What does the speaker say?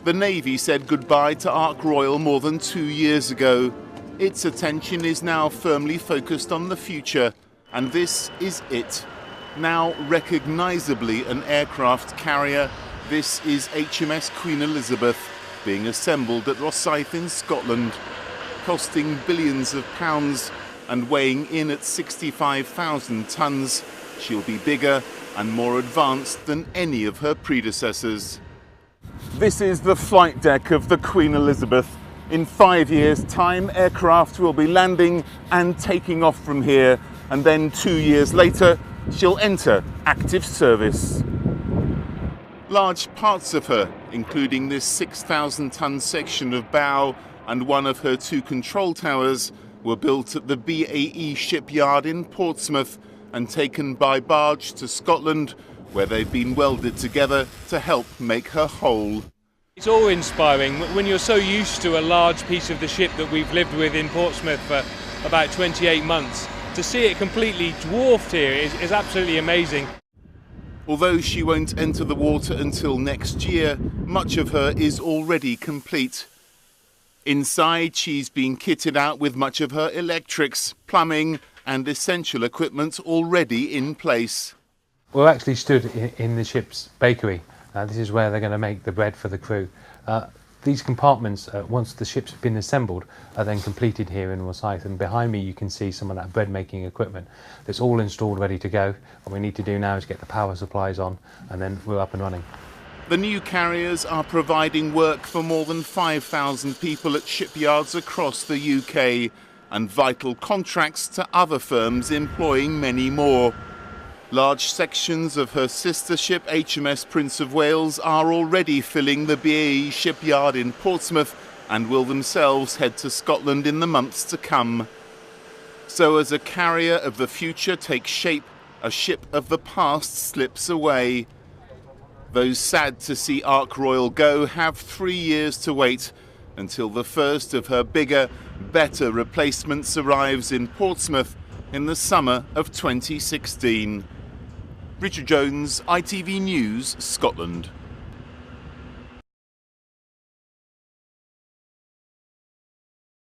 The Navy said goodbye to Ark Royal more than 2 years ago. Its attention is now firmly focused on the future, and this is it. Now recognisably an aircraft carrier, this is HMS Queen Elizabeth, being assembled at Rosyth in Scotland, costing billions of pounds and weighing in at 65,000 tonnes. She'll be bigger and more advanced than any of her predecessors. This is the flight deck of the Queen Elizabeth. In 5 years' time, aircraft will be landing and taking off from here, and then 2 years later, she'll enter active service. Large parts of her, including this 6,000-ton section of bow and one of her 2 control towers, were built at the BAE shipyard in Portsmouth and taken by barge to Scotland, where they've been welded together to help make her whole. It's awe-inspiring when you're so used to a large piece of the ship that we've lived with in Portsmouth for about 28 months. To see it completely dwarfed here is absolutely amazing. Although she won't enter the water until next year, much of her is already complete. Inside, she's been kitted out with much of her electrics, plumbing and essential equipment already in place. We're actually stood in the ship's bakery. This is where they're going to make the bread for the crew. These compartments, once the ship's been assembled, are then completed here in Rosyth, and behind me you can see some of that bread making equipment that's all installed, ready to go. What we need to do now is get the power supplies on, and then we're up and running. The new carriers are providing work for more than 5,000 people at shipyards across the UK, and vital contracts to other firms employing many more. Large sections of her sister ship HMS Prince of Wales are already filling the BAE shipyard in Portsmouth and will themselves head to Scotland in the months to come. So as a carrier of the future takes shape, a ship of the past slips away. Those sad to see Ark Royal go have 3 years to wait until the first of her bigger, better replacements arrives in Portsmouth in the summer of 2016. Richard Jones, ITV News, Scotland.